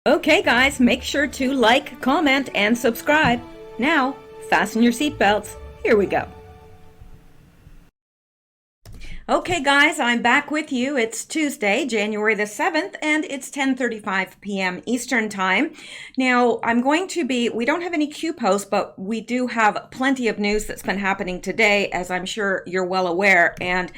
Okay, guys, make sure to like, comment, and subscribe. Now, fasten your seatbelts. Here we go. Okay, guys, I'm back with you. It's Tuesday, January the 7th, and it's 10:35 p.m. Eastern Time. Now, we don't have any Q posts, but we do have plenty of news that's been happening today, as I'm sure you're well aware. And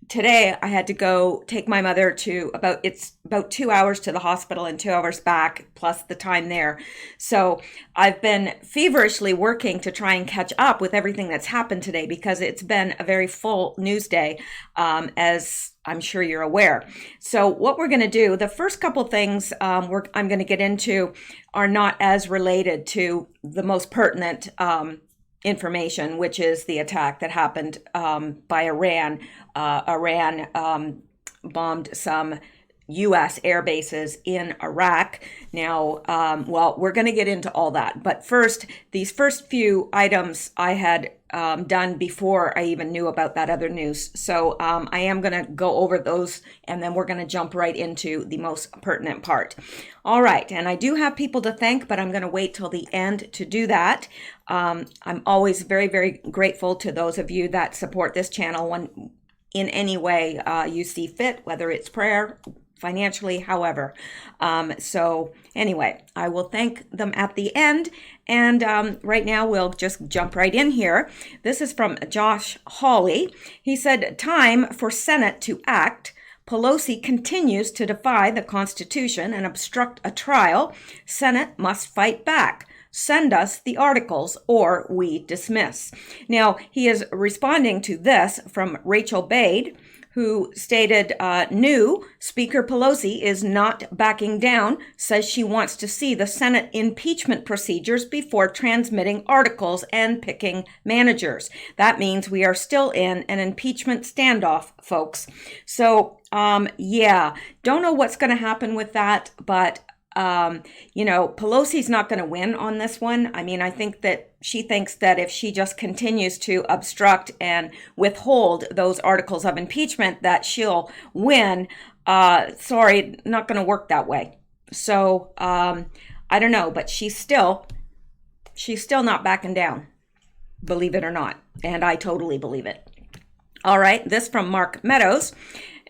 today I had to go take my mother to it's about 2 hours to the hospital and 2 hours back, plus the time there. So I've been feverishly working to try and catch up with everything that's happened today, because it's been a very full news day, as I'm sure you're aware. So what we're going to do, the first couple things I'm going to get into are not as related to the most pertinent information, which is the attack that happened by Iran. Iran bombed some U.S. air bases in Iraq. Now, we're going to get into all that. But first, these first few items I had done before I even knew about that other news. So I am going to go over those, and then we're going to jump right into the most pertinent part. All right, and I do have people to thank, but I'm going to wait till the end to do that. I'm always very, very grateful to those of you that support this channel when in any way you see fit, whether it's prayer, financially, however. So anyway, I will thank them at the end. And right now we'll just jump right in here. This is from Josh Hawley. He said, "Time for Senate to act. Pelosi continues to defy the Constitution and obstruct a trial. Senate must fight back. Send us the articles or we dismiss." Now, he is responding to this from Rachel Bade, who stated, new Speaker Pelosi is not backing down, says she wants to see the Senate impeachment procedures before transmitting articles and picking managers. That means we are still in an impeachment standoff, folks. So, don't know what's going to happen with that, but Pelosi's not going to win on this one. I mean, I think that she thinks that if she just continues to obstruct and withhold those articles of impeachment, that she'll win. Sorry, not going to work that way. So, I don't know, but she's still not backing down, believe it or not. And I totally believe it. All right, this from Mark Meadows.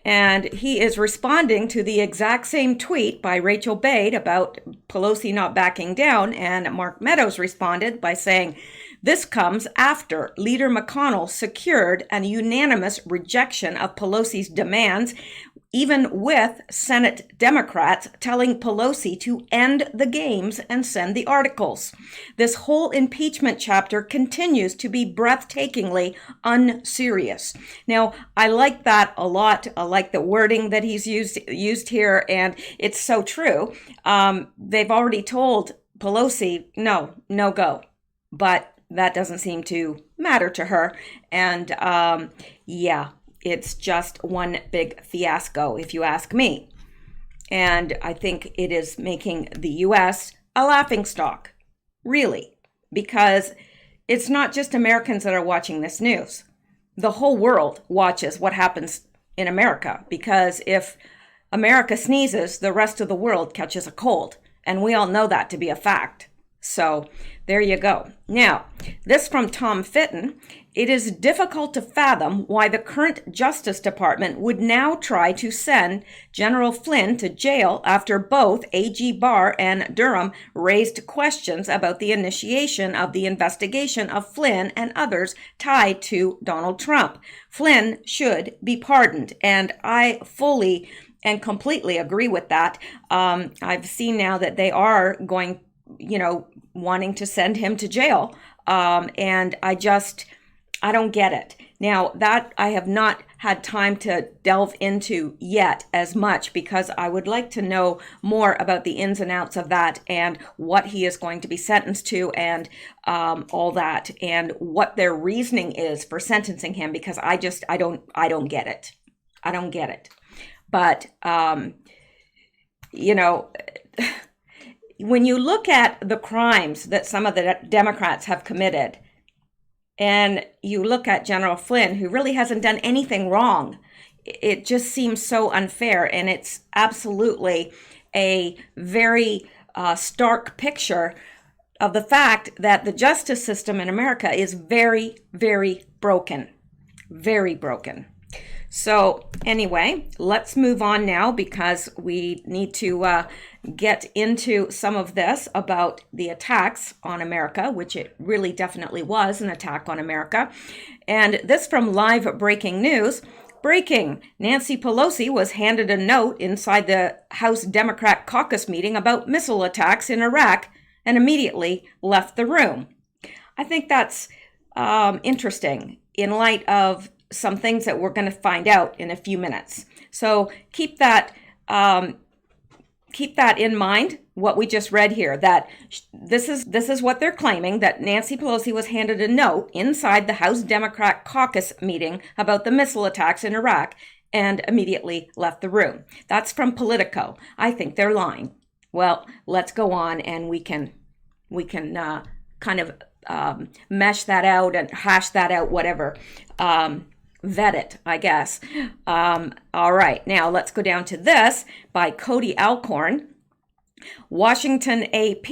And he is responding to the exact same tweet by Rachel Bade about Pelosi not backing down. And Mark Meadows responded by saying, "This comes after Leader McConnell secured an unanimous rejection of Pelosi's demands, even with Senate Democrats telling Pelosi to end the games and send the articles. This whole impeachment chapter continues to be breathtakingly unserious." Now, I like that a lot. I like the wording that he's used here, and it's so true. They've already told Pelosi, no go. But that doesn't seem to matter to her. And it's just one big fiasco, if you ask me. And I think it is making the U.S. a laughingstock, really, because it's not just Americans that are watching this news. The whole world watches what happens in America, because if America sneezes, the rest of the world catches a cold. And we all know that to be a fact. So there you go. Now, this from Tom Fitton. "It is difficult to fathom why the current Justice Department would now try to send General Flynn to jail after both AG Barr and Durham raised questions about the initiation of the investigation of Flynn and others tied to Donald Trump. Flynn should be pardoned." And I fully and completely agree with that. I've seen now that they are going, wanting to send him to jail. And I don't get it. Now, that I have not had time to delve into yet as much, because I would like to know more about the ins and outs of that and what he is going to be sentenced to, and all that, and what their reasoning is for sentencing him, because I don't get it. I don't get it. But, when you look at the crimes that some of the Democrats have committed, and you look at General Flynn, who really hasn't done anything wrong, it just seems so unfair. And it's absolutely a very stark picture of the fact that the justice system in America is very, very broken. Very broken. So anyway, let's move on now because we need to get into some of this about the attacks on America, which it really definitely was an attack on America. And this from Live Breaking News. Breaking, Nancy Pelosi was handed a note inside the House Democrat caucus meeting about missile attacks in Iraq and immediately left the room. I think that's interesting in light of some things that we're going to find out in a few minutes. So keep that in mind, what we just read here, that this is what they're claiming, that Nancy Pelosi was handed a note inside the House Democrat caucus meeting about the missile attacks in Iraq and immediately left the room. That's from Politico. I think they're lying. Well, let's go on and we can kind of mesh that out and hash that out, whatever. Vet it, I guess. All right, now let's go down to this by Cody Alcorn. Washington AP,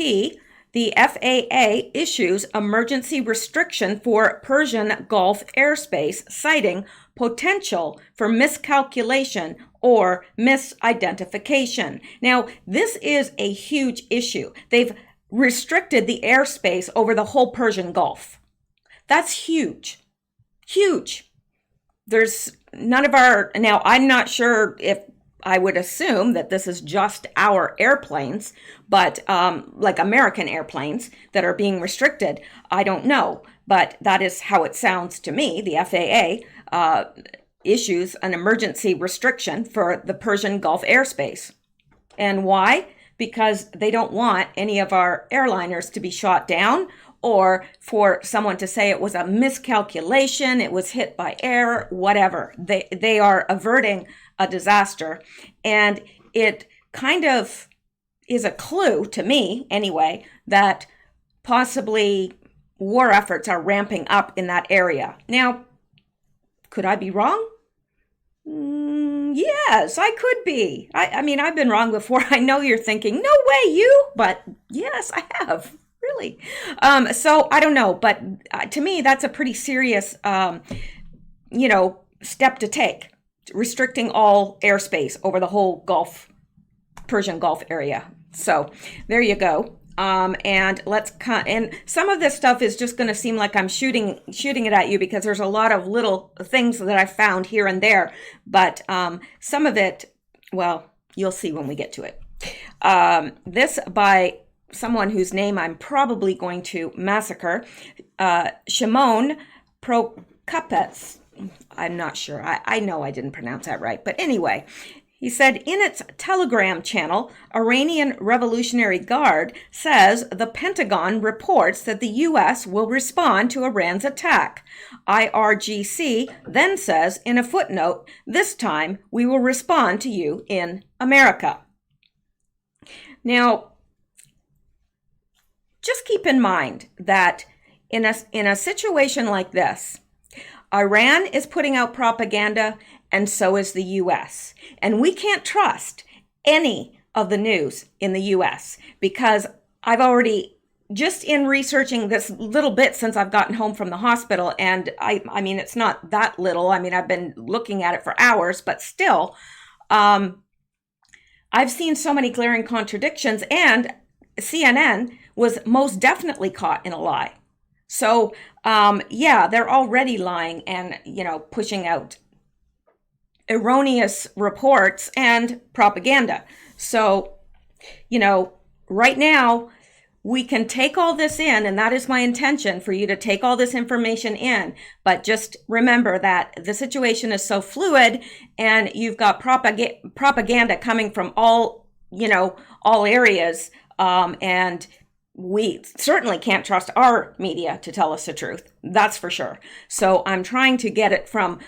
the FAA issues emergency restriction for Persian Gulf airspace, citing potential for miscalculation or misidentification. Now, this is a huge issue. They've restricted the airspace over the whole Persian Gulf. That's huge. Huge. There's none of our, now I'm not sure if I would assume that this is just our airplanes, but like American airplanes that are being restricted. I don't know, but that is how it sounds to me. The FAA issues an emergency restriction for the Persian Gulf airspace. And why? Because they don't want any of our airliners to be shot down, or for someone to say it was a miscalculation, it was hit by error, whatever. They are averting a disaster. And it kind of is a clue to me, anyway, that possibly war efforts are ramping up in that area. Now, could I be wrong? Yes, I could be. I mean, I've been wrong before. I know you're thinking, no way, you, but yes, I have. Really. So I don't know, but to me, that's a pretty serious, step to take, restricting all airspace over the whole Persian Gulf area. So there you go. And and some of this stuff is just going to seem like I'm shooting it at you because there's a lot of little things that I found here and there, but some of it, well, you'll see when we get to it. This by someone whose name I'm probably going to massacre, Shimon Prokupets. I'm not sure. I know I didn't pronounce that right. But anyway, he said in its Telegram channel, Iranian Revolutionary Guard says the Pentagon reports that the U.S. will respond to Iran's attack. IRGC then says in a footnote, this time we will respond to you in America. Now, just keep in mind that in a situation like this, Iran is putting out propaganda and so is the U.S. And we can't trust any of the news in the U.S. because I've already, just in researching this little bit since I've gotten home from the hospital, and I mean, it's not that little. I mean, I've been looking at it for hours, but still, I've seen so many glaring contradictions, and CNN was most definitely caught in a lie. So, they're already lying and, pushing out erroneous reports and propaganda. So, right now we can take all this in, and that is my intention for you to take all this information in. But just remember that the situation is so fluid and you've got propaganda coming from all areas. And we certainly can't trust our media to tell us the truth. That's for sure. So I'm trying to get it from,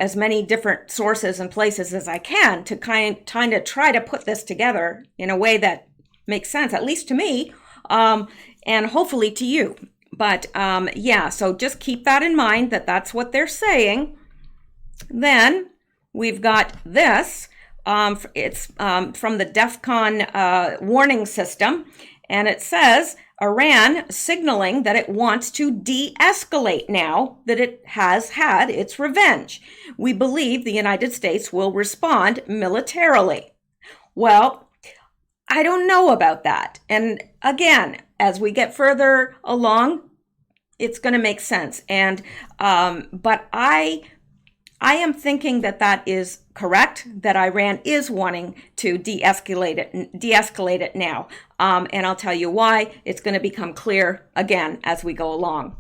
as many different sources and places as I can to kind of try to put this together in a way that makes sense, at least to me, and hopefully to you. But so just keep that in mind, that that's what they're saying. Then we've got this It's from the DEFCON warning system, and it says Iran signaling that it wants to de-escalate now that it has had its revenge. We believe the United States will respond militarily. Well, I don't know about that. And again, as we get further along, it's going to make sense. And but I am thinking that that is correct, that Iran is wanting to de-escalate it now. And I'll tell you why. It's going to become clear again as we go along.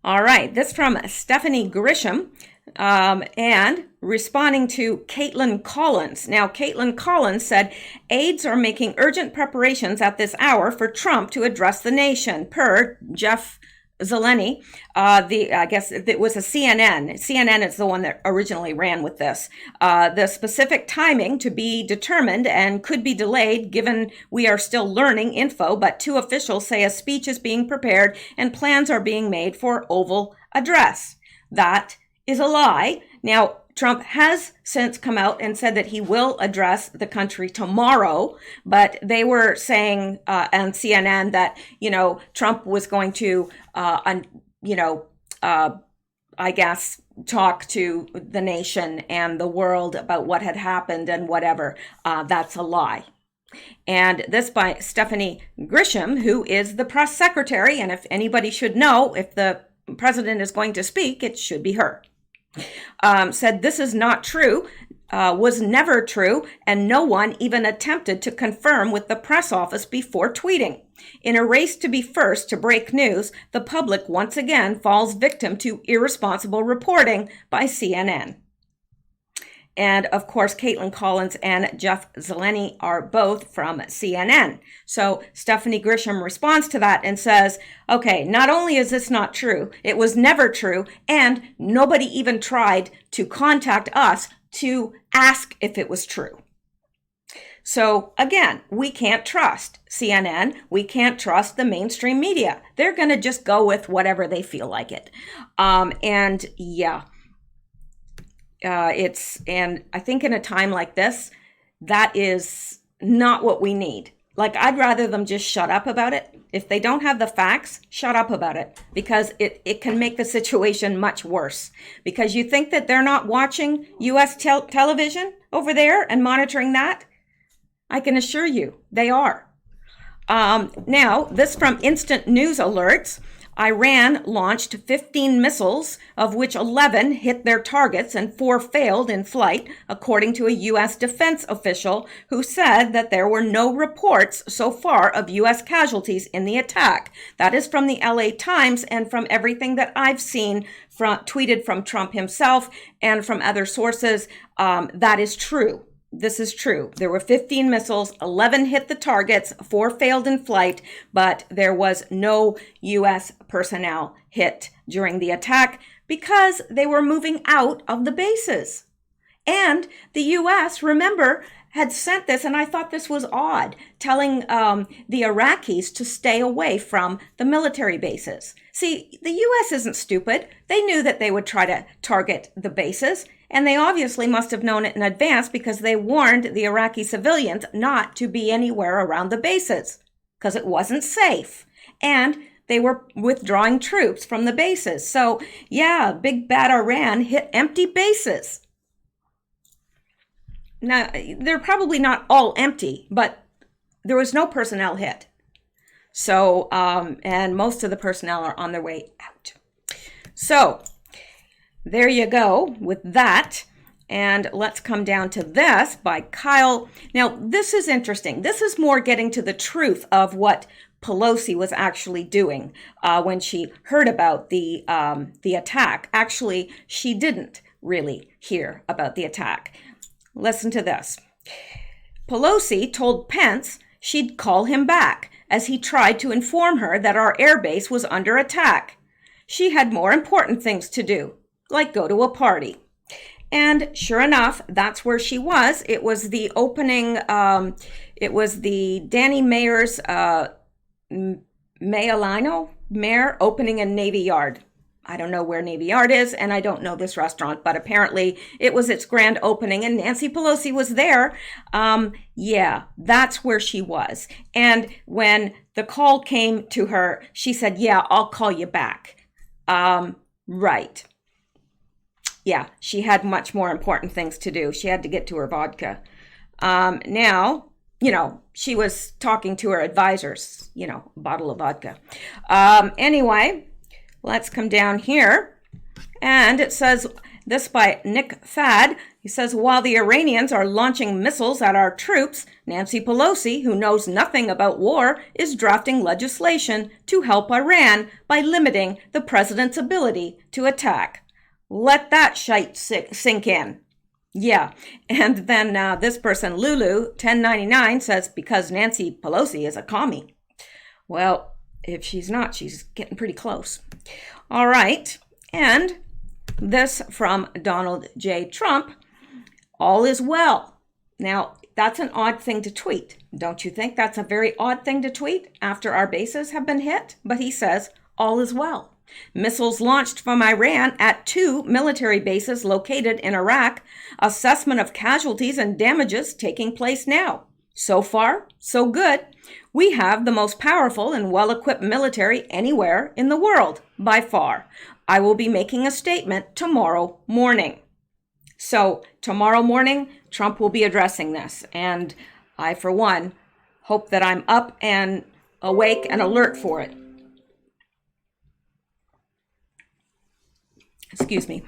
All right, this from Stephanie Grisham, and responding to Caitlin Collins. Now, Caitlin Collins said, aides are making urgent preparations at this hour for Trump to address the nation, per Jeff Zeleny. I guess it was a CNN. CNN is the one that originally ran with this. The specific timing to be determined and could be delayed given we are still learning info, but two officials say a speech is being prepared and plans are being made for Oval address. That is a lie. Now, Trump has since come out and said that he will address the country tomorrow, but they were saying on CNN that, Trump was going to, I guess, talk to the nation and the world about what had happened and whatever. That's a lie. And this by Stephanie Grisham, who is the press secretary. And if anybody should know, if the president is going to speak, it should be her. Said this is not true, was never true, and no one even attempted to confirm with the press office before tweeting. In a race to be first to break news, the public once again falls victim to irresponsible reporting by CNN. And of course, Caitlin Collins and Jeff Zeleny are both from CNN. So Stephanie Grisham responds to that and says, okay, not only is this not true, it was never true, and nobody even tried to contact us to ask if it was true. So again, we can't trust CNN. We can't trust the mainstream media. They're going to just go with whatever they feel like it. And I think in a time like this, that is not what we need. Like, I'd rather them just shut up about it. If they don't have the facts, shut up about it, because it can make the situation much worse. Because you think that they're not watching U.S. television over there and monitoring that? I can assure you they are. Now, this from Instant News Alerts. Iran launched 15 missiles, of which 11 hit their targets and 4 failed in flight, according to a U.S. defense official who said that there were no reports so far of U.S. casualties in the attack. That is from the LA Times, and from everything that I've seen tweeted from Trump himself and from other sources, that is true. This is true. There were 15 missiles, 11 hit the targets, 4 failed in flight, but there was no U.S. personnel hit during the attack because they were moving out of the bases. And the U.S., remember, had sent this, and I thought this was odd, telling the Iraqis to stay away from the military bases. See, the U.S. isn't stupid. They knew that they would try to target the bases. And they obviously must have known it in advance because they warned the Iraqi civilians not to be anywhere around the bases because it wasn't safe. And they were withdrawing troops from the bases. So, yeah, big bad Iran hit empty bases. Now, they're probably not all empty, but there was no personnel hit. So, and most of the personnel are on their way out. So, there you go with that. And let's come down to this by Kyle. Now, this is interesting. This is more getting to the truth of what Pelosi was actually doing when she heard about the attack. Actually, she didn't really hear about the attack. Listen to this. Pelosi told Pence she'd call him back as he tried to inform her that our airbase was under attack. She had more important things to do, like go to a party. And sure enough, that's where she was. It was the opening, it was the Danny Mayer's, Mayor opening a Navy Yard. I don't know where Navy Yard is, and I don't know this restaurant, but apparently it was its grand opening and Nancy Pelosi was there. Yeah, that's where she was. And when the call came to her, she said, yeah, I'll call you back. Right. Yeah, she had much more important things to do. She had to get to her vodka. Now, she was talking to her advisors, a bottle of vodka. Anyway, let's come down here. And it says, this by Nick Thad. He says, while the Iranians are launching missiles at our troops, Nancy Pelosi, who knows nothing about war, is drafting legislation to help Iran by limiting the president's ability to attack. Let that shite sink in. Yeah, and then this person, Lulu 1099, says, because Nancy Pelosi is a commie. Well, if she's not, she's getting pretty close. All right, and this from Donald J. Trump, all is well. Now, that's an odd thing to tweet. Don't you think that's a very odd thing to tweet after our bases have been hit? But he says, all is well. Missiles launched from Iran at 2 military bases located in Iraq. Assessment of casualties and damages taking place now. So far, so good. We have the most powerful and well-equipped military anywhere in the world, by far. I will be making a statement tomorrow morning. So tomorrow morning, Trump will be addressing this. And I, for one, hope that I'm up and awake and alert for it. Excuse me.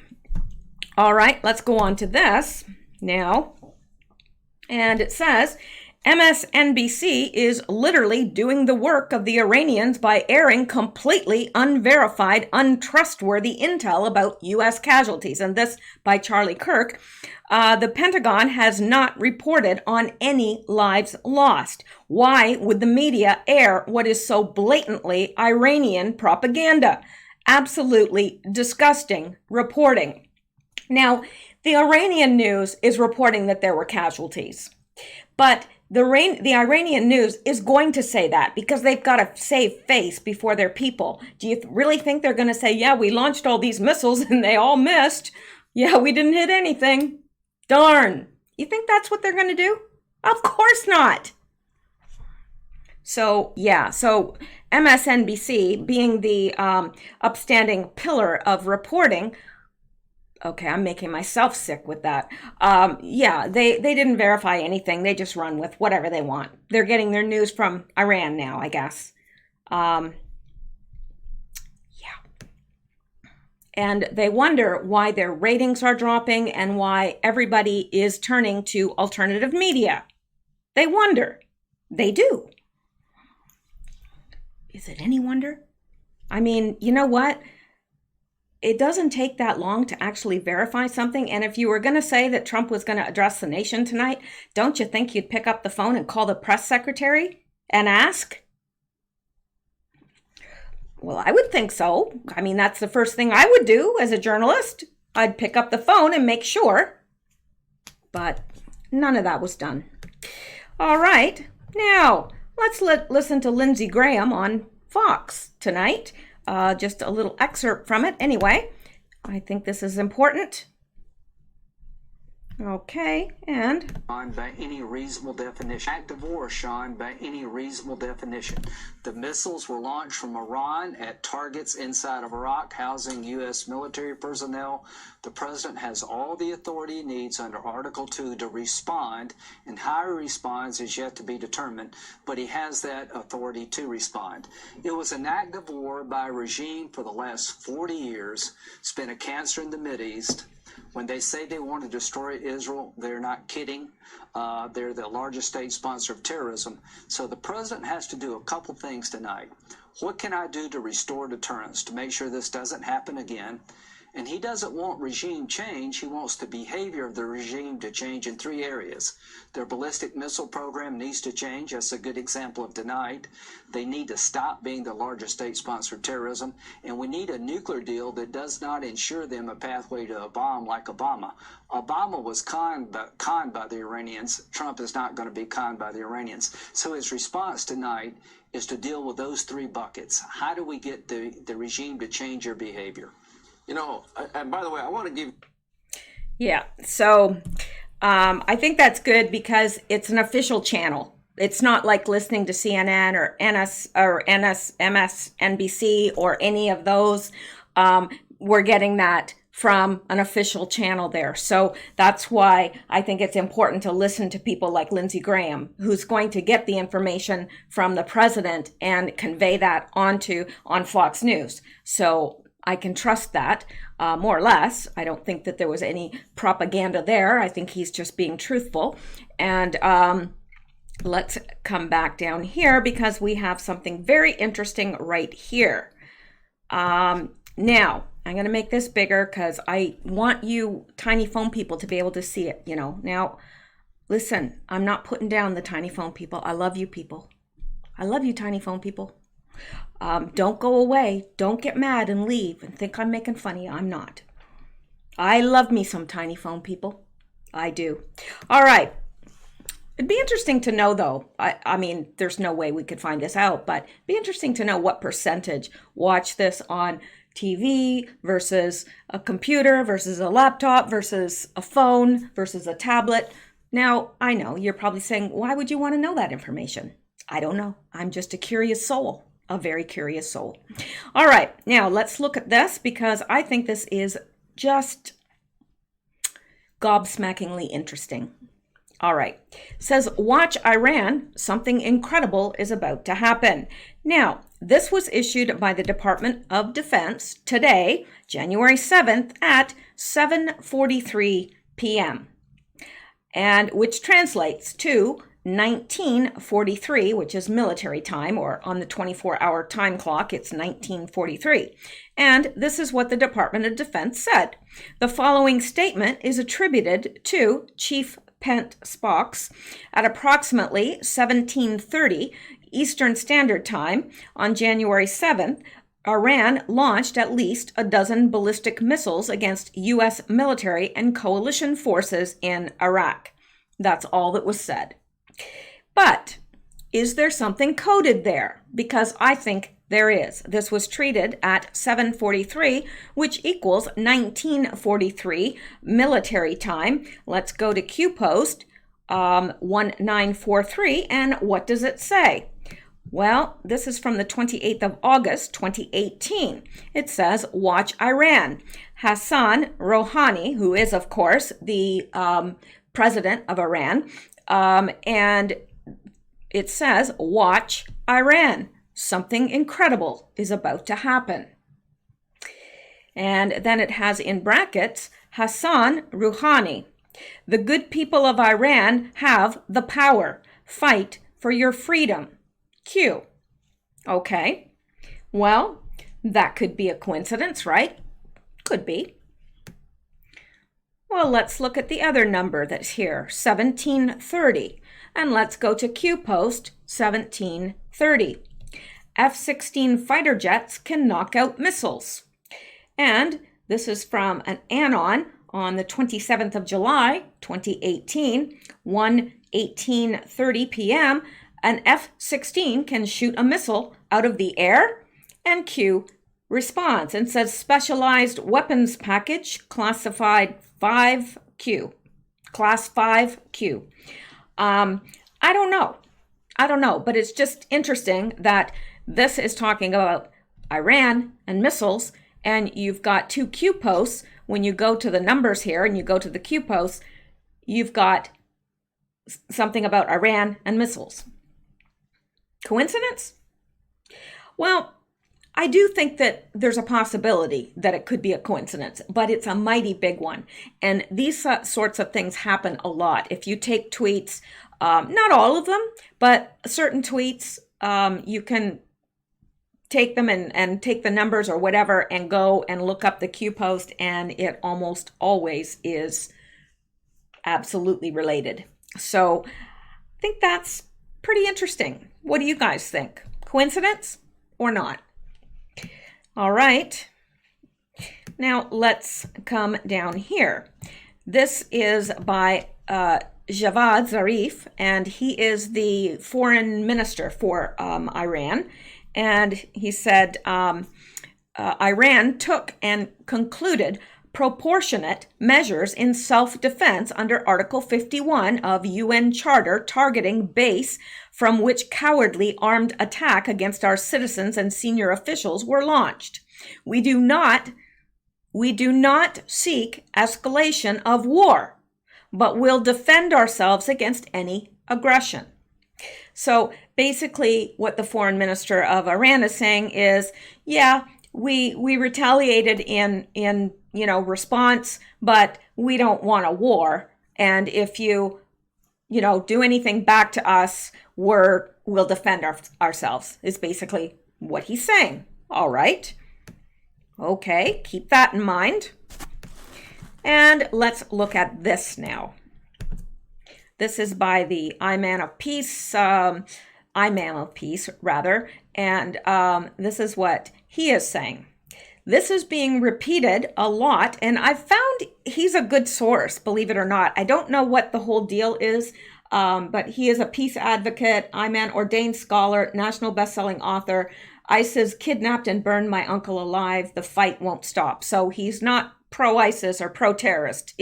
All right, let's go on to this now. And it says, MSNBC is literally doing the work of the Iranians by airing completely unverified, untrustworthy intel about U.S. casualties. And this by Charlie Kirk. The Pentagon has not reported on any lives lost. Why would the media air what is so blatantly Iranian propaganda? Absolutely disgusting reporting. Now, the Iranian news is reporting that there were casualties, but the Iranian news is going to say that because they've got to save face before their people. Do you really think they're going to say, yeah, we launched all these missiles and they all missed? Yeah, we didn't hit anything. Darn. You think that's what they're going to do? Of course not. So, yeah, so MSNBC being the upstanding pillar of reporting. Okay, I'm making myself sick with that. Yeah, they didn't verify anything. They just run with whatever they want. They're getting their news from Iran now, I guess. Yeah. And they wonder why their ratings are dropping and why everybody is turning to alternative media. They wonder. They do. Is it any wonder? I mean, you know what? It doesn't take that long to actually verify something. And if you were going to say that Trump was going to address the nation tonight, don't you think you'd pick up the phone and call the press secretary and ask? Well, I would think so. I mean, that's the first thing I would do as a journalist. I'd pick up the phone and make sure. But none of that was done. All right. Now, let's listen to Lindsey Graham on Fox tonight. Just a little excerpt from it. Anyway, I think this is important. Okay, and by any reasonable definition. Act of war, Sean, by any reasonable definition. The missiles were launched from Iran at targets inside of Iraq, housing U.S. military personnel. The president has all the authority he needs under Article 2 to respond, and how he responds is yet to be determined, but he has that authority to respond. It was an act of war by a regime for the last 40 years. It's been a cancer in the Mideast. When they say they want to destroy Israel, they're not kidding. They're the largest state sponsor of terrorism. So the president has to do a couple things tonight. What can I do to restore deterrence, to make sure this doesn't happen again? And he doesn't want regime change. He wants the behavior of the regime to change in 3 areas. Their ballistic missile program needs to change. That's a good example of tonight. They need to stop being the largest state sponsor of terrorism. And we need a nuclear deal that does not ensure them a pathway to a bomb like Obama. Obama was conned by the Iranians. Trump is not going to be conned by the Iranians. So his response tonight is to deal with those 3 buckets. How do we get the regime to change their behavior? You know, and by the way, I want to give. Yeah, so I think that's good because it's an official channel. It's not like listening to CNN or MSNBC or any of those. We're getting that from an official channel there. So that's why I think it's important to listen to people like Lindsey Graham, who's going to get the information from the president and convey that on Fox News. So I can trust that more or less. I don't think that there was any propaganda there. I think he's just being truthful. And let's come back down here because we have something very interesting right here. Now, I'm going to make this bigger because I want you tiny phone people to be able to see it, you know. Now, listen, I'm not putting down the tiny phone people. I love you people. I love you tiny phone people. Don't go away. Don't get mad and leave and think I'm making fun of you. I'm not. I love me some tiny phone people. I do. All right. It'd be interesting to know, though. I mean, there's no way we could find this out, but it'd be interesting to know what percentage watch this on TV versus a computer versus a laptop versus a phone versus a tablet. Now, I know you're probably saying, why would you want to know that information? I don't know. I'm just a curious soul, a very curious soul. All right, now let's look at this because I think this is just gobsmackingly interesting. All right, it says, watch Iran, something incredible is about to happen. Now, this was issued by the Department of Defense today, January 7th at 7:43 p.m. and which translates to 1943, which is military time, or on the 24-hour time clock, it's 1943. And this is what the Department of Defense said. The following statement is attributed to Chief Pent Spox at approximately 17:30 Eastern Standard Time on January 7th. Iran launched at least a dozen ballistic missiles against U.S. military and coalition forces in Iraq. That's all that was said. But is there something coded there? Because I think there is. This was treated at 7:43, which equals 1943 military time. Let's go to QPost 1943, and what does it say? Well, this is from the 28th of August, 2018. It says, watch Iran. Hassan Rouhani, who is, of course, the president of Iran, and it says, watch Iran. Something incredible is about to happen. And then it has in brackets, Hassan Rouhani. The good people of Iran have the power. Fight for your freedom. Q. Okay. Well, that could be a coincidence, right? Could be. Well, let's look at the other number that's here, 1730. And let's go to QPost 1730. F-16 fighter jets can knock out missiles. And this is from an Anon on the 27th of July, 2018, 1:18:30 p.m., an F-16 can shoot a missile out of the air? And Q responds and says specialized weapons package classified 5Q. Class 5Q. I don't know, but it's just interesting that this is talking about Iran and missiles, and you've got two Q posts. When you go to the numbers here and you go to the Q posts, you've got something about Iran and missiles. Coincidence? Well, I do think that there's a possibility that it could be a coincidence, but it's a mighty big one. And these sorts of things happen a lot. If you take tweets, not all of them, but certain tweets, you can take them and take the numbers or whatever and go and look up the Q post, and it almost always is absolutely related. So I think that's pretty interesting. What do you guys think? Coincidence or not? All right. Now let's come down here. This is by Javad Zarif, and he is the foreign minister for Iran. And he said, Iran took and concluded proportionate measures in self-defense under Article 51 of UN Charter targeting base from which cowardly armed attack against our citizens and senior officials were launched. We do not seek escalation of war, but will defend ourselves against any aggression. So basically what the foreign minister of Iran is saying is, yeah, we retaliated in response, but we don't want a war. And if you do anything back to us, we'll defend ourselves, is basically what he's saying. All right. Okay, keep that in mind. And let's look at this now. This is by the Imam of Peace, and this is what he is saying. This is being repeated a lot, and I've found he's a good source, believe it or not. I don't know what the whole deal is, but he is a peace advocate, Imam, ordained scholar, national best-selling author. ISIS kidnapped and burned my uncle alive. The fight won't stop. So he's not pro-ISIS or pro-terrorist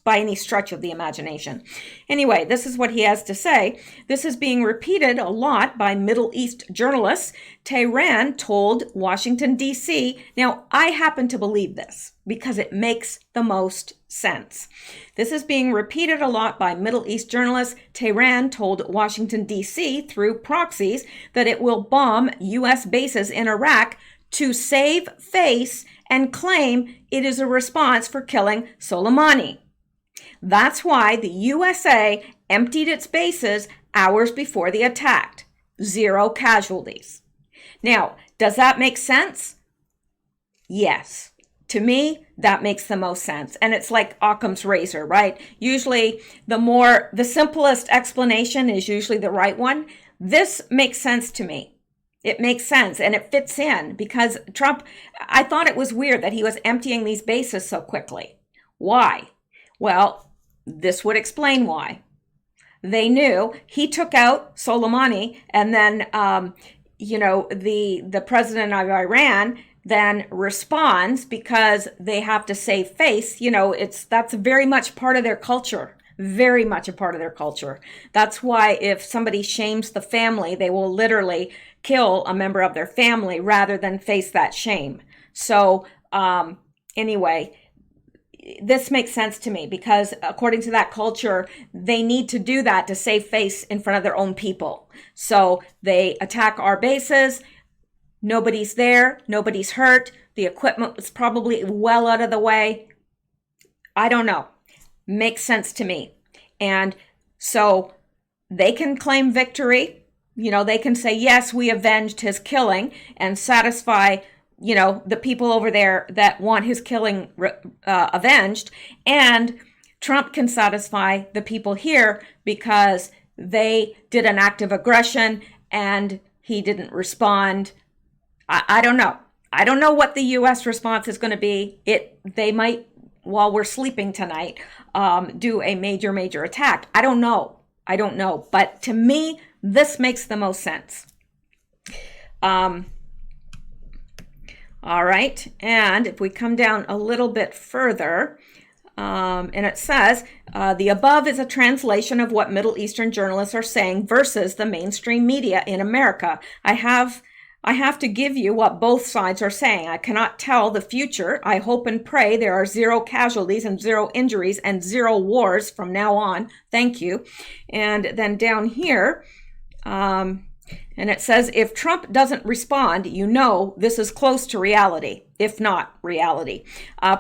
by any stretch of the imagination. Anyway, this is what he has to say. This is being repeated a lot by Middle East journalists. Tehran told Washington, D.C. Now, I happen to believe this because it makes the most sense. This is being repeated a lot by Middle East journalists. Tehran told Washington, D.C. through proxies that it will bomb U.S. bases in Iraq to save face and claim it is a response for killing Soleimani. That's why the USA emptied its bases hours before the attack. 0 casualties. Now, does that make sense? Yes. To me, that makes the most sense. And it's like Occam's razor, right? Usually the simplest explanation is usually the right one. This makes sense to me. It makes sense and it fits in because Trump, I thought it was weird that he was emptying these bases so quickly. Why? Well, this would explain why. They knew he took out Soleimani and then, the president of Iran then responds because they have to save face. That's very much part of their culture. Very much a part of their culture. That's why if somebody shames the family, they will literally kill a member of their family rather than face that shame. So anyway, this makes sense to me because according to that culture, they need to do that to save face in front of their own people. So they attack our bases. Nobody's there. Nobody's hurt. The equipment was probably well out of the way. I don't know. Makes sense to me. And so they can claim victory. They can say, yes, we avenged his killing and satisfy, the people over there that want his killing avenged. And Trump can satisfy the people here because they did an act of aggression and he didn't respond. I don't know. I don't know what the U.S. response is going to be. They might, while we're sleeping tonight, do a major attack. I don't know. But to me, this makes the most sense. All right. And if we come down a little bit further, and it says, the above is a translation of what Middle Eastern journalists are saying versus the mainstream media in America. I have to give you what both sides are saying. I cannot tell the future. I hope and pray there are 0 casualties and 0 injuries and 0 wars from now on. Thank you. And then down here, and it says, if Trump doesn't respond, this is close to reality, if not reality.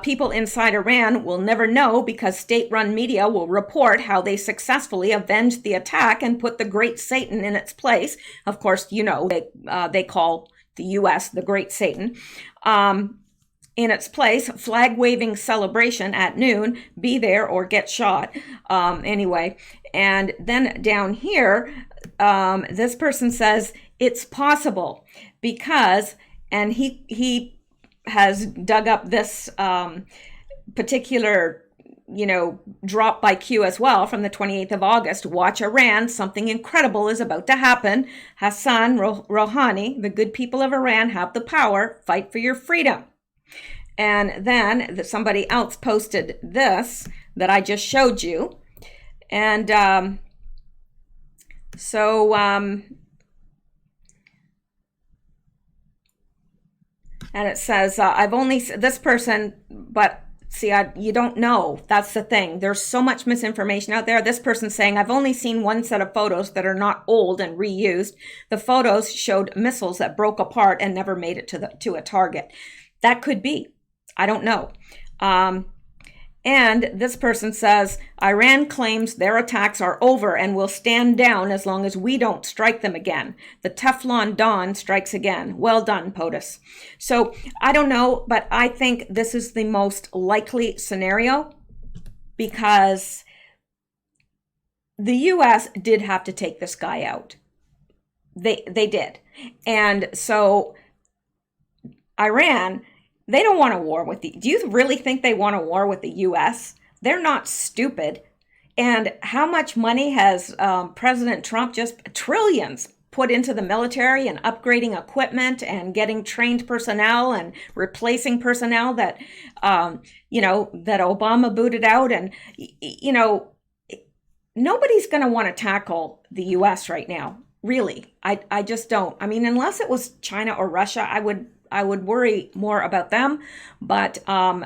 People inside Iran will never know because state-run media will report how they successfully avenged the attack and put the great Satan in its place. Of course, they call the U.S. the great Satan. In its place, flag-waving celebration at noon, be there or get shot. Anyway, and then down here, this person says it's possible because, and he has dug up this particular drop by Q as well from the 28th of August. Watch Iran. Something incredible is about to happen. Hassan Rouhani, the good people of Iran have the power. Fight for your freedom. And then somebody else posted this that I just showed you. And and it says, I've only, this person, but see, you don't know. That's the thing. There's so much misinformation out there. This person's saying, I've only seen one set of photos that are not old and reused. The photos showed missiles that broke apart and never made it to a target. That could be. I don't know. And this person says, Iran claims their attacks are over and will stand down as long as we don't strike them again. The Teflon Dawn strikes again. Well done, POTUS. So I don't know, but I think this is the most likely scenario because the U.S. did have to take this guy out. They did. And so Iran, they don't want a war with do you really think they want a war with the U.S.? They're not stupid. And how much money has President Trump, just trillions, put into the military and upgrading equipment and getting trained personnel and replacing personnel that, that Obama booted out. And, nobody's going to want to tackle the U.S. right now. Really. I just don't. I mean, unless it was China or Russia, I would worry more about them, but I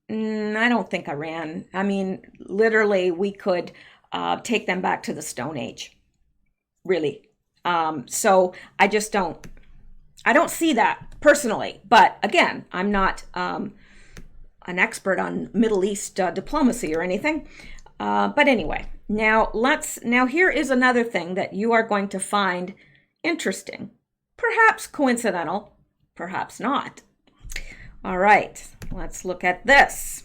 don't think Iran. I mean, literally, we could take them back to the Stone Age, really. So I just don't. I don't see that personally. But again, I'm not an expert on Middle East diplomacy or anything. But anyway, now here is another thing that you are going to find interesting, perhaps coincidental. Perhaps not. All right, let's look at this.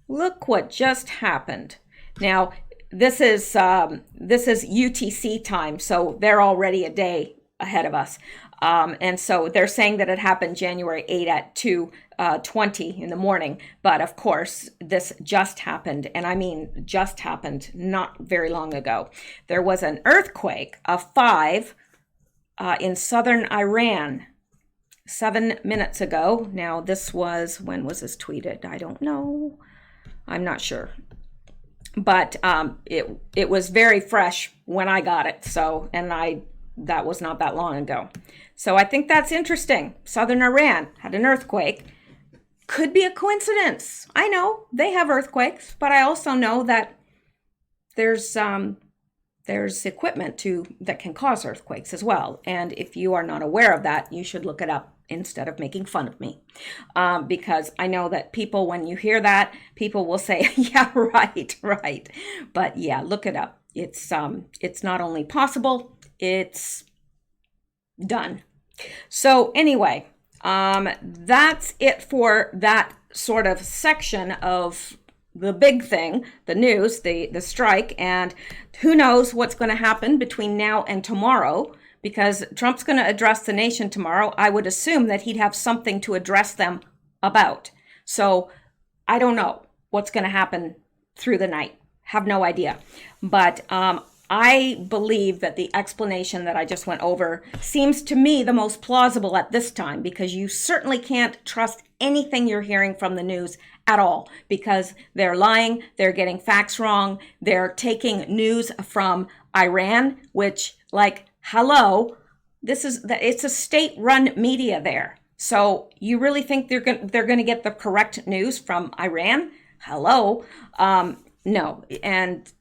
Look what just happened. Now, this is UTC time, so they're already a day ahead of us. And so they're saying that it happened January 8 at 2:20 in the morning. But of course, this just happened. And I mean, just happened not very long ago. There was an earthquake of 5 in southern Iran 7 minutes ago. Now, this was, when was this tweeted? I don't know. I'm not sure. But it was very fresh when I got it. So, and that was not that long ago. So I think that's interesting. Southern Iran had an earthquake. Could be a coincidence. I know they have earthquakes, but I also know that there's equipment that can cause earthquakes as well. And if you are not aware of that, you should look it up instead of making fun of me. Because I know that people, when you hear that, people will say, yeah, right. But yeah, look it up. It's not only possible, it's done. So anyway, that's it for that sort of section of the big thing, the news, the strike, and who knows what's going to happen between now and tomorrow, because Trump's going to address the nation tomorrow. I would assume that he'd have something to address them about. So I don't know what's going to happen through the night. Have no idea. But I believe that the explanation that I just went over seems to me the most plausible at this time, because you certainly can't trust anything you're hearing from the news at all, because they're lying, they're getting facts wrong, they're taking news from Iran, which, like, hello, it's a state-run media there. So you really think they're going to get the correct news from Iran? Hello, no. And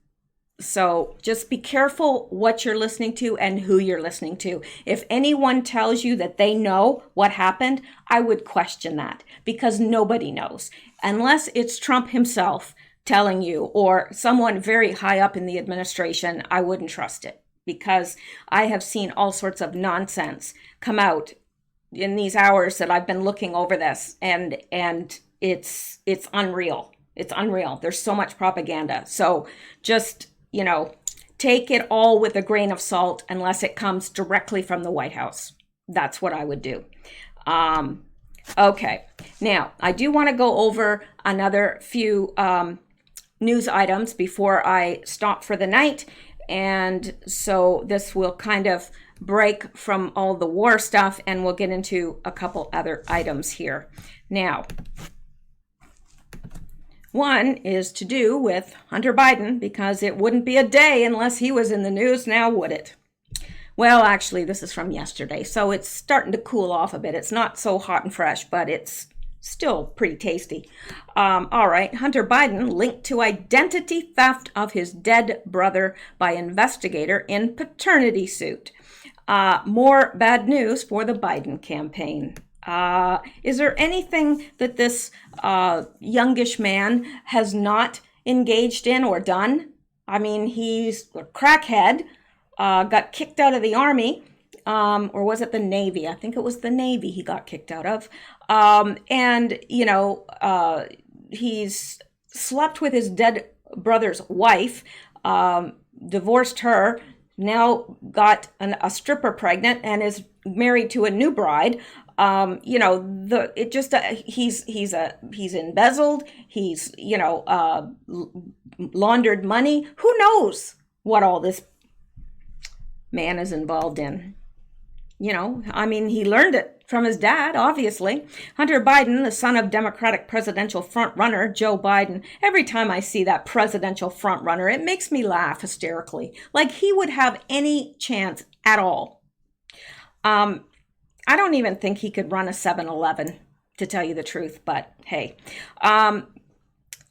so just be careful what you're listening to and who you're listening to. If anyone tells you that they know what happened, I would question that, because nobody knows. Unless it's Trump himself telling you, or someone very high up in the administration, I wouldn't trust it, because I have seen all sorts of nonsense come out in these hours that I've been looking over this, and it's unreal. It's unreal. There's so much propaganda. So just, take it all with a grain of salt unless it comes directly from the White House. That's what I would do. Okay, now I do want to go over another few news items before I stop for the night. And so this will kind of break from all the war stuff, and we'll get into a couple other items here. Now, one is to do with Hunter Biden, because it wouldn't be a day unless he was in the news, now would it? Well, actually, this is from yesterday, so it's starting to cool off a bit. It's not so hot and fresh, but it's still pretty tasty. All right, Hunter Biden linked to identity theft of his dead brother by investigator in paternity suit. More bad news for the Biden campaign. Is there anything that this youngish man has not engaged in or done? I mean, he's a crackhead, got kicked out of the Army, or was it the Navy? I think it was the Navy he got kicked out of. And, you know, he's slept with his dead brother's wife, divorced her, now got a stripper pregnant, and is married to a new bride. You know, he's embezzled, he's, you know, laundered money. Who knows what all this man is involved in? You know, I mean, he learned it from his dad, obviously. Hunter Biden, the son of Democratic presidential frontrunner Joe Biden. Every time I see that presidential frontrunner, it makes me laugh hysterically, like he would have any chance at all. I don't even think he could run a 7-Eleven, to tell you the truth, but hey.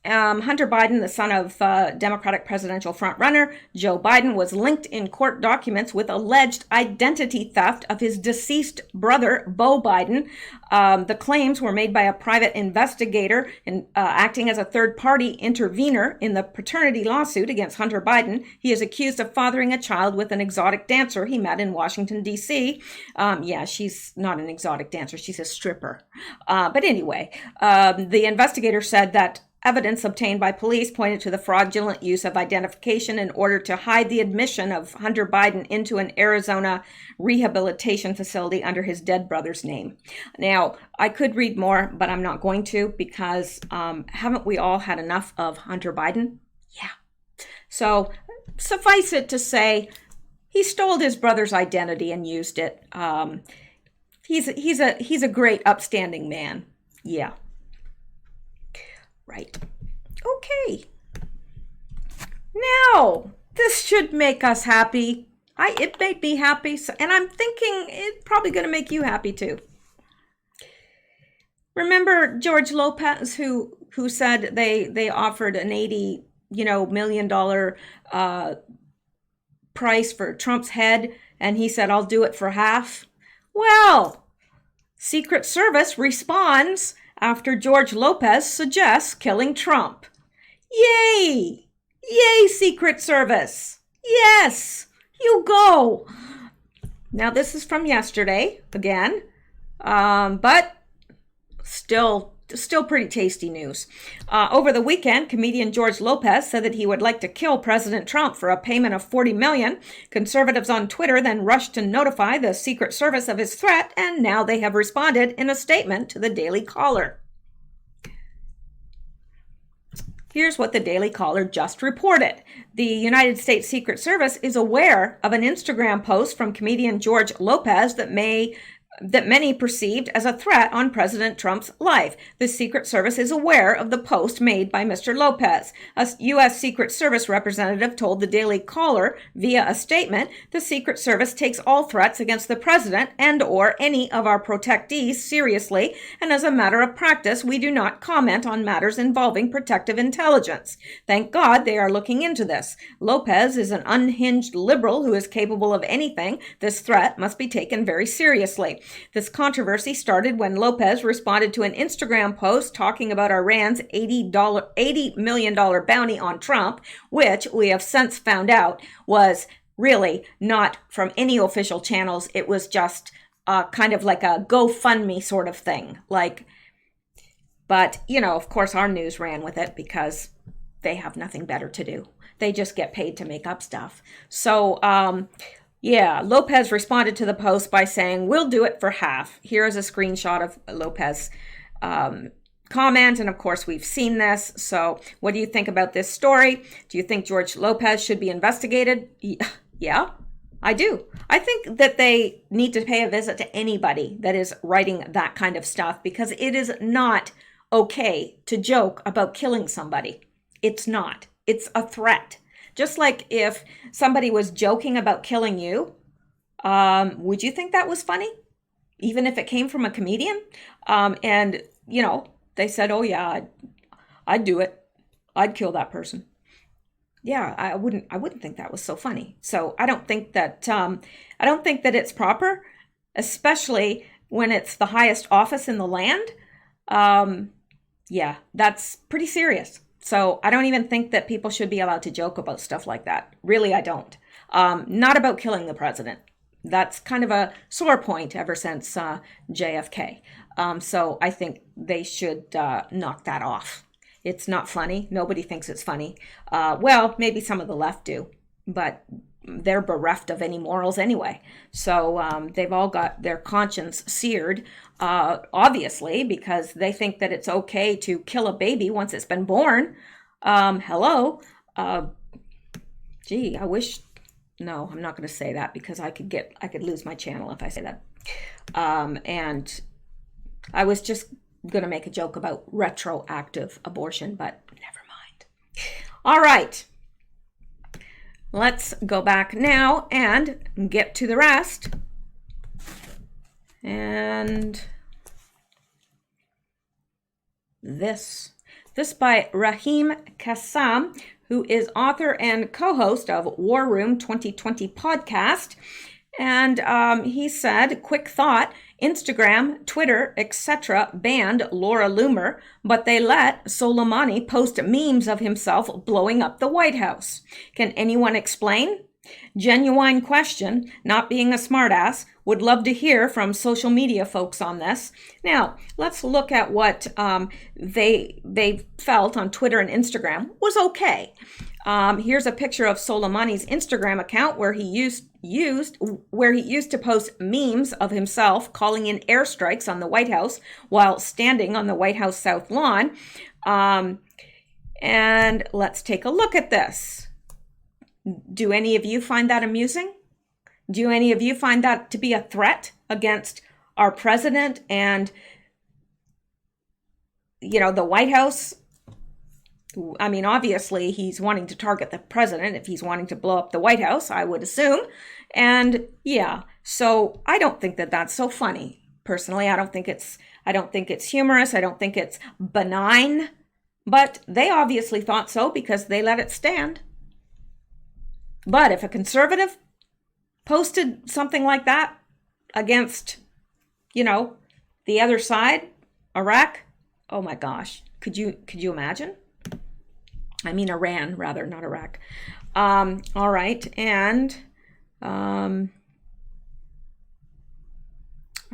Hunter Biden, the son of Democratic presidential frontrunner Joe Biden, was linked in court documents with alleged identity theft of his deceased brother, Beau Biden. The claims were made by a private investigator acting as a third-party intervener in the paternity lawsuit against Hunter Biden. He is accused of fathering a child with an exotic dancer he met in Washington, D.C. Yeah, she's not an exotic dancer. She's a stripper. But anyway, the investigator said that evidence obtained by police pointed to the fraudulent use of identification in order to hide the admission of Hunter Biden into an Arizona rehabilitation facility under his dead brother's name. Now, I could read more, but I'm not going to, because haven't we all had enough of Hunter Biden? Yeah. So suffice it to say, he stole his brother's identity and used it. He's a great, upstanding man. Yeah. Right. Okay. Now, this should make us happy. It made me happy, and I'm thinking it's probably going to make you happy too. Remember George Lopez, who said they offered an $80 million price for Trump's head, and he said, "I'll do it for half." Well, Secret Service responds after George Lopez suggests killing Trump. Yay! Yay, Secret Service! Yes! You go! Now, this is from yesterday, again, but still pretty tasty news. Over the weekend, comedian George Lopez said that he would like to kill President Trump for a payment of $40 million. Conservatives on Twitter then rushed to notify the Secret Service of his threat, and now they have responded in a statement to the Daily Caller. Here's what the Daily Caller just reported. The United States Secret Service is aware of an Instagram post from comedian George Lopez that many perceived as a threat on President Trump's life. The Secret Service is aware of the post made by Mr. Lopez. A U.S. Secret Service representative told the Daily Caller via a statement, "The Secret Service takes all threats against the president and or any of our protectees seriously, and as a matter of practice, we do not comment on matters involving protective intelligence. Thank God they are looking into this. Lopez is an unhinged liberal who is capable of anything. This threat must be taken very seriously." This controversy started when Lopez responded to an Instagram post talking about Iran's $80 million bounty on Trump, which we have since found out was really not from any official channels. It was just kind of like a GoFundMe sort of thing. But, of course, our news ran with it because they have nothing better to do. They just get paid to make up stuff. So, Yeah, Lopez responded to the post by saying, "We'll do it for half." Here is a screenshot of Lopez comment, and of course we've seen this. So what do you think about this story? Do you think George Lopez should be investigated? Yeah, I do. I think that they need to pay a visit to anybody that is writing that kind of stuff, because it is not okay to joke about killing somebody. It's not. It's a threat. Just like if somebody was joking about killing you, would you think that was funny? Even if it came from a comedian? And, they said, "Oh yeah, I'd do it. I'd kill that person." Yeah, I wouldn't think that was so funny. So I don't think that it's proper, especially when it's the highest office in the land. Yeah, that's pretty serious. So I don't even think that people should be allowed to joke about stuff like that. Really, I don't. Not about killing the president. That's kind of a sore point ever since JFK. So I think they should knock that off. It's not funny. Nobody thinks it's funny. Well, maybe some of the left do, but they're bereft of any morals anyway. So they've all got their conscience seared, obviously, because they think that it's okay to kill a baby once it's been born. Hello. Gee, I wish. No, I'm not going to say that, because I could lose my channel if I say that. And I was just going to make a joke about retroactive abortion, but never mind. All right. Let's go back now and get to the rest. And this by Rahim Kassam, who is author and co-host of War Room 2020 podcast. And he said, quick thought, Instagram, Twitter, etc. banned Laura Loomer, but they let Soleimani post memes of himself blowing up the White House. Can anyone explain? Genuine question, not being a smartass. Would love to hear from social media folks on this. Now, let's look at what they felt on Twitter and Instagram was okay. Here's a picture of Soleimani's Instagram account where he used to post memes of himself calling in airstrikes on the White House while standing on the White House South Lawn. And let's take a look at this. Do any of you find that amusing? Do any of you find that to be a threat against our president and, the White House? I mean, obviously, he's wanting to target the president if he's wanting to blow up the White House, I would assume. And yeah, so I don't think that that's so funny. Personally, I don't think it's humorous. I don't think it's benign. But they obviously thought so because they let it stand. But if a conservative posted something like that against, the other side, Iraq, oh my gosh, could you imagine? I mean, Iran, rather, not Iraq. All right, and I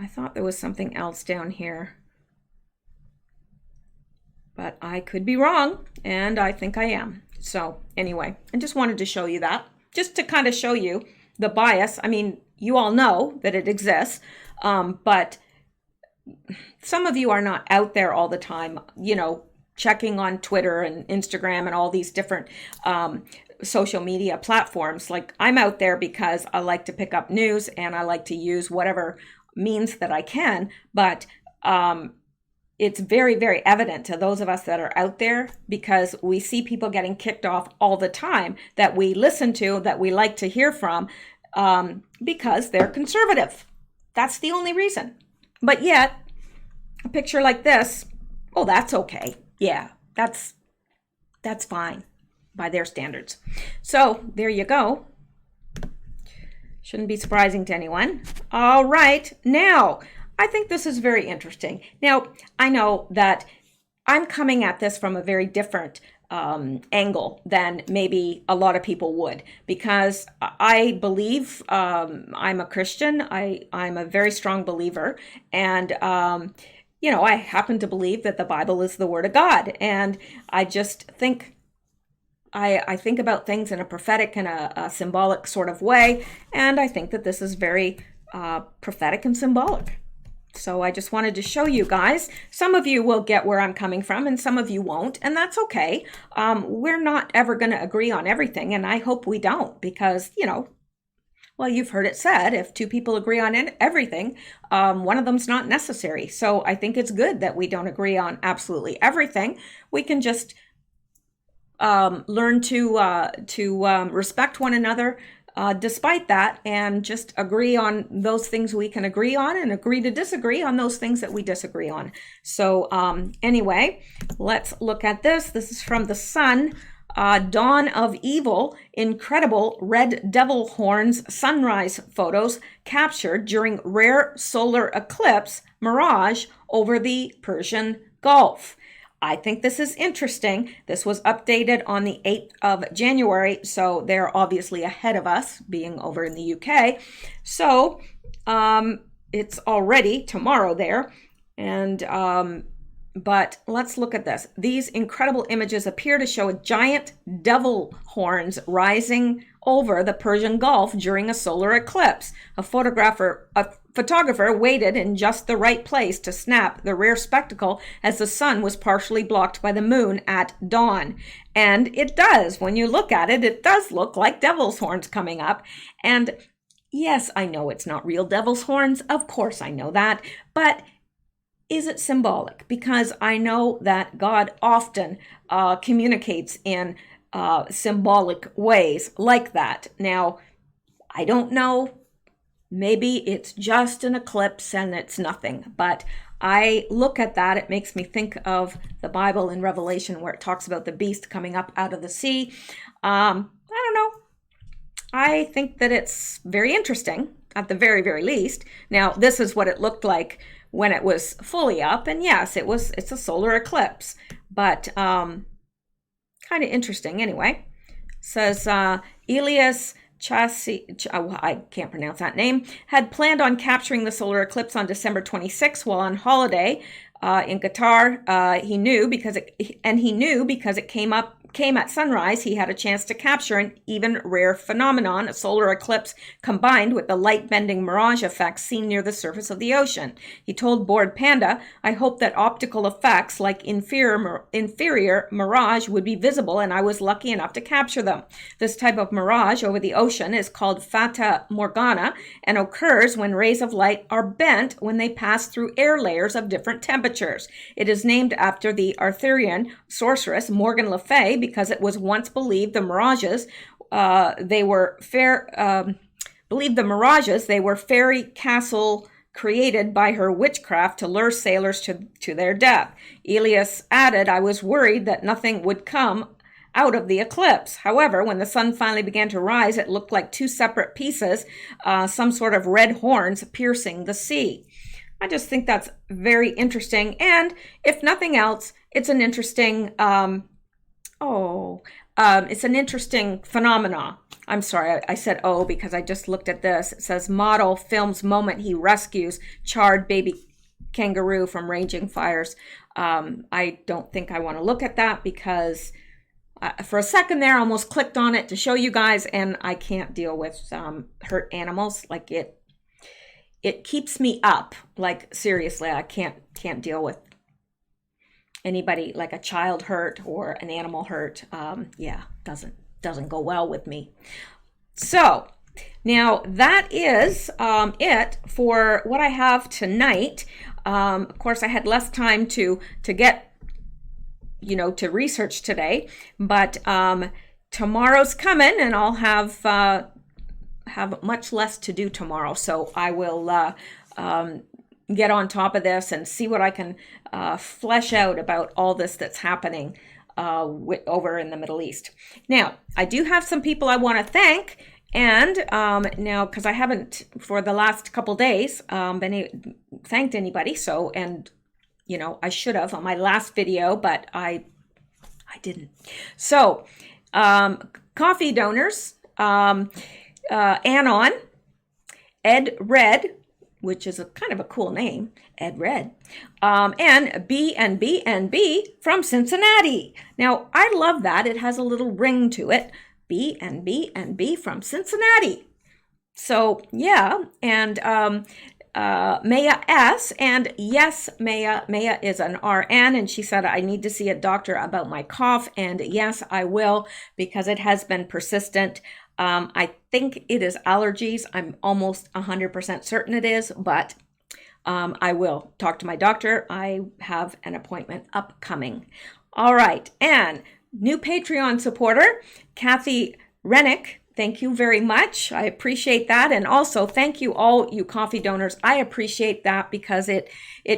thought there was something else down here, but I could be wrong, and I think I am. So anyway, I just wanted to show you that, just to kind of show you the bias. I mean, you all know that it exists, but some of you are not out there all the time, checking on Twitter and Instagram and all these different social media platforms. Like, I'm out there because I like to pick up news and I like to use whatever means that I can. But it's very, very evident to those of us that are out there, because we see people getting kicked off all the time that we listen to, that we like to hear from, because they're conservative. That's the only reason. But yet, a picture like this, oh, that's okay. Yeah, that's fine by their standards. So there you go. Shouldn't be surprising to anyone. All right, now, I think this is very interesting. Now, I know that I'm coming at this from a very different angle than maybe a lot of people would, because I believe, I'm a Christian. I'm a very strong believer. And, I happen to believe that the Bible is the Word of God. And I just think I think about things in a prophetic and a symbolic sort of way, and I think that this is very prophetic and symbolic. So I just wanted to show you guys. Some of you will get where I'm coming from, and some of you won't, and that's okay. We're not ever going to agree on everything, and I hope we don't, because, you know, well, you've heard it said, if two people agree on everything, one of them's not necessary. So I think it's good that we don't agree on absolutely everything. We can just learn to respect one another despite that, and just agree on those things we can agree on, and agree to disagree on those things that we disagree on. So anyway, let's look at this. This is from the Sun. Dawn of Evil, incredible red devil horns sunrise photos captured during rare solar eclipse mirage over the Persian Gulf. I think this is interesting. This was updated on the 8th of January, so they're obviously ahead of us, being over in the UK. So it's already tomorrow there, and but let's look at this. These incredible images appear to show a giant devil horns rising over the Persian Gulf during a solar eclipse. A photographer waited in just the right place to snap the rare spectacle as the sun was partially blocked by the moon at dawn. And it does. When you look at it, it does look like devil's horns coming up. And yes, I know it's not real devil's horns. Of course I know that. But is it symbolic? Because I know that God often communicates in symbolic ways like that. Now, I don't know. Maybe it's just an eclipse and it's nothing. But I look at that, it makes me think of the Bible in Revelation, where it talks about the beast coming up out of the sea. I don't know. I think that it's very interesting, at the very, very least. Now, this is what it looked like when it was fully up, and yes, it's a solar eclipse, but kind of interesting anyway. It says Elias I can't pronounce that name, had planned on capturing the solar eclipse on December 26th while on holiday in Qatar. He knew because it came at sunrise, he had a chance to capture an even rare phenomenon, a solar eclipse combined with the light-bending mirage effects seen near the surface of the ocean. He told Bored Panda, "I hope that optical effects like inferior mirage would be visible, and I was lucky enough to capture them. This type of mirage over the ocean is called Fata Morgana and occurs when rays of light are bent when they pass through air layers of different temperatures. It is named after the Arthurian sorceress Morgan Le Fay, because it was once believed the mirages they were fairy castle created by her witchcraft to lure sailors to their death." Elias added, "I was worried that nothing would come out of the eclipse. However, when the sun finally began to rise, it looked like two separate pieces, some sort of red horns piercing the sea." I just think that's very interesting, and if nothing else, it's an interesting it's an interesting phenomena. I'm sorry, I said because I just looked at this. It says model films moment he rescues charred baby kangaroo from raging fires. I don't think I want to look at that, because for a second there I almost clicked on it to show you guys, and I can't deal with hurt animals. Like it keeps me up. Like seriously, I can't deal with anybody, like a child hurt or an animal hurt. Doesn't go well with me. So now that is it for what I have tonight. Of course, I had less time to get, to research today, but tomorrow's coming, and I'll have much less to do tomorrow. So I will get on top of this and see what I can flesh out about all this that's happening over in the Middle East. Now, I do have some people I want to thank, and now, because I haven't for the last couple days thanked anybody, so, and I should have on my last video, but I didn't. So coffee donors, Anon, Ed Red, which is a kind of a cool name, Ed Red, and B from Cincinnati. Now, I love that. It has a little ring to it. B from Cincinnati. So, yeah, and Maya S. And yes, Maya is an RN, and she said, I need to see a doctor about my cough. And yes, I will, because it has been persistent. I think it is allergies. I'm almost 100% certain it is, but I will talk to my doctor. I have an appointment upcoming. All right, and new Patreon supporter, Kathy Rennick. Thank you very much. I appreciate that. And also thank you all you coffee donors. I appreciate that because it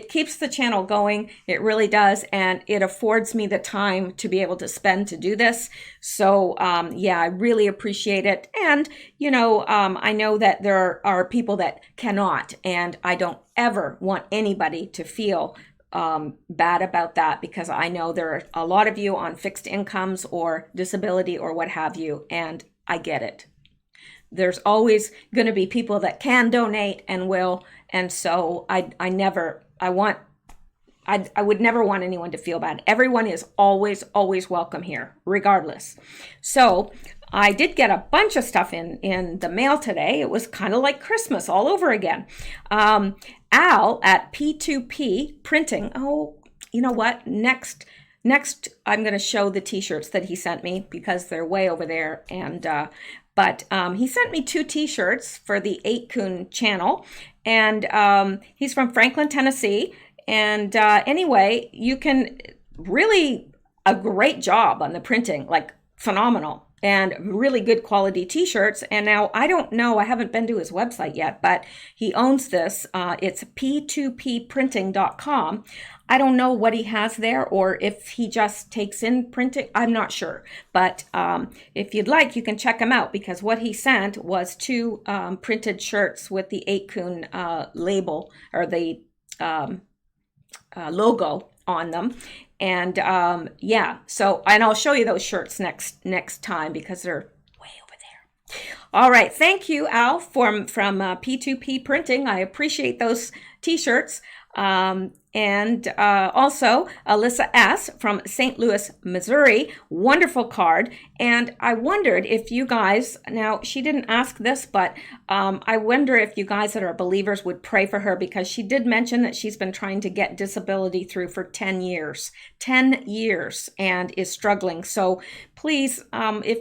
keeps the channel going. It really does. And it affords me the time to be able to spend to do this. So yeah, I really appreciate it. And, you know, I know that there are people that cannot, and I don't ever want anybody to feel bad about that, because I know there are a lot of you on fixed incomes or disability or what have you. And I get it. There's always going to be people that can donate and will. And so I would never want anyone to feel bad. Everyone is always welcome here, regardless. So I did get a bunch of stuff in the mail today. It was kind of like Christmas all over again. Al at P2P Printing. Oh, you know what? Next, I'm going to show the t-shirts that he sent me because they're way over there. And but he sent me 2 t-shirts for the 8kun channel. And he's from Franklin, Tennessee. And anyway, you can really a great job on the printing, like phenomenal. And really good quality t-shirts. And now I don't know, I haven't been to his website yet, but he owns this. It's p2pprinting.com. I don't know what he has there, or if he just takes in printing. I'm not sure. But if you'd like, you can check him out, because what he sent was 2 printed shirts with the 8kun label, or the logo on them. And yeah, so, and I'll show you those shirts next time, because they're way over there. All right, thank you, Al, from P2P Printing. I appreciate those t-shirts. And also Alyssa S. from St. Louis, Missouri, wonderful card. And I wondered if you guys, now she didn't ask this, but I wonder if you guys that are believers would pray for her, because she did mention that she's been trying to get disability through for 10 years, and is struggling. So please, if,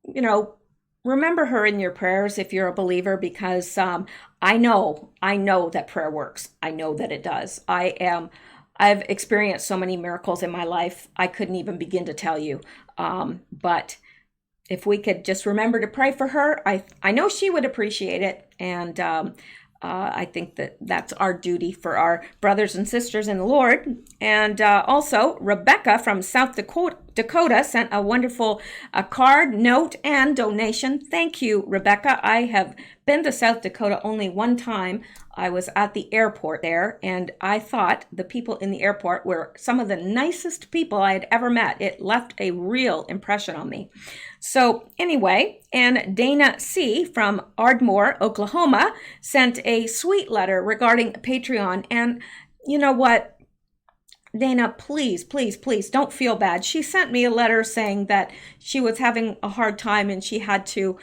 you know, remember her in your prayers if you're a believer, because I know that prayer works. I know that it does. I've experienced so many miracles in my life, I couldn't even begin to tell you. But if we could just remember to pray for her, I know she would appreciate it. And I think that's our duty for our brothers and sisters in the Lord. And also, Rebecca from South Dakota sent a wonderful card, note, and donation. Thank you, Rebecca. I have been to South Dakota only one time. I was at the airport there, and I thought the people in the airport were some of the nicest people I had ever met. It left a real impression on me. So anyway, and Dana C. from Ardmore, Oklahoma, sent a sweet letter regarding Patreon. And you know what? Dana, please don't feel bad. She sent me a letter saying that she was having a hard time and she had to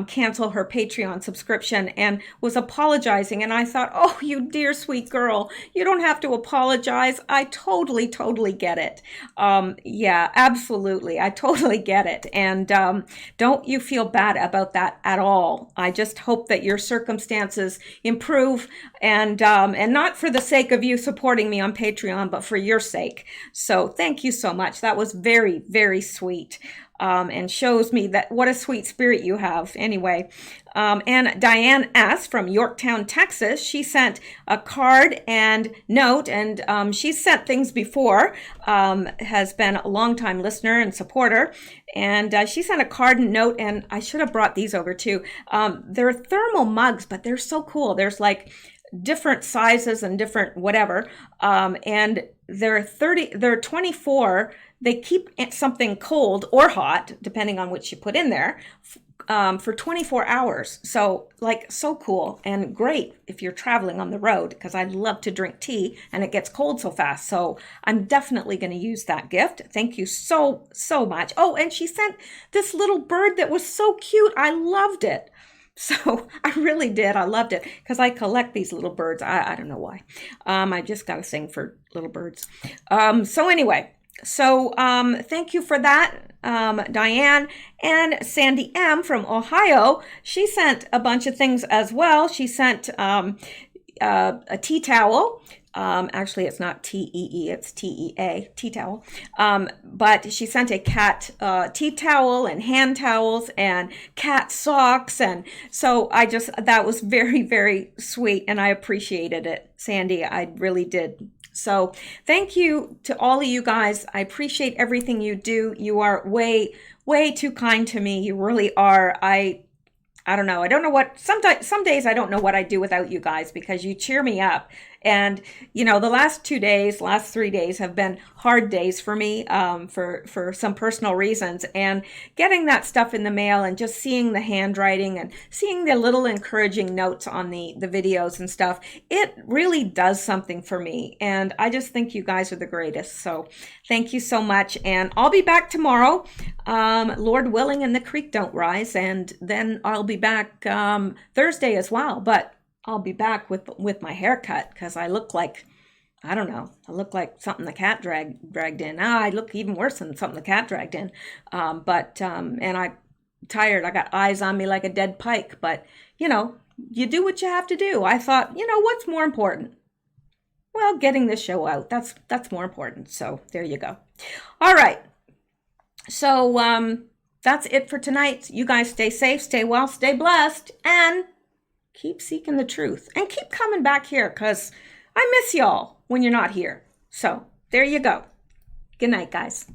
cancel her Patreon subscription and was apologizing. And I thought, oh, you dear sweet girl, you don't have to apologize. I totally get it. Yeah, absolutely. I totally get it. And don't you feel bad about that at all. I just hope that your circumstances improve, and not for the sake of you supporting me on Patreon, but for your sake. So thank you so much. That was very sweet. And shows me that what a sweet spirit you have. Anyway, and Diane S. from Yorktown, Texas, she sent a card and note, and she's sent things before, has been a longtime listener and supporter, and she sent a card and note, and I should have brought these over too. They're thermal mugs, but they're so cool. There's like different sizes and different whatever, and they're 24. They keep something cold or hot, depending on which you put in there, for 24 hours. So like so cool and great if you're traveling on the road, because I love to drink tea and it gets cold so fast. So I'm definitely going to use that gift. Thank you so much. Oh, and she sent this little bird that was so cute. I loved it. So I really did. I loved it because I collect these little birds. I don't know why. I just got a thing for little birds. So anyway, thank you for that, Diane. And Sandy M from Ohio, she sent a bunch of things as well. She sent a tea towel. Actually, it's not T-E-E, it's T-E-A, tea towel. But she sent a cat tea towel and hand towels and cat socks. And so that was very, very sweet. And I appreciated it, Sandy. I really did. So thank you to all of you guys. I appreciate everything you do. You are way, way too kind to me. You really are. I don't know. I don't know what, some days I don't know what I'd do without you guys, because you cheer me up. And, you know, the last 3 days have been hard days for me, for some personal reasons. And getting that stuff in the mail and just seeing the handwriting and seeing the little encouraging notes on the videos and stuff, it really does something for me. And I just think you guys are the greatest. So thank you so much. And I'll be back tomorrow, Lord willing, and the creek don't rise. And then I'll be back Thursday as well. But I'll be back with my haircut, because I look like, I don't know, I look like something the cat dragged in. I look even worse than something the cat dragged in. And I'm tired. I got eyes on me like a dead pike. But, you know, you do what you have to do. I thought, you know, what's more important? Well, getting this show out. That's more important. So there you go. All right. So that's it for tonight. You guys stay safe, stay well, stay blessed, and keep seeking the truth, and keep coming back here, because I miss y'all when you're not here. So there you go. Good night, guys.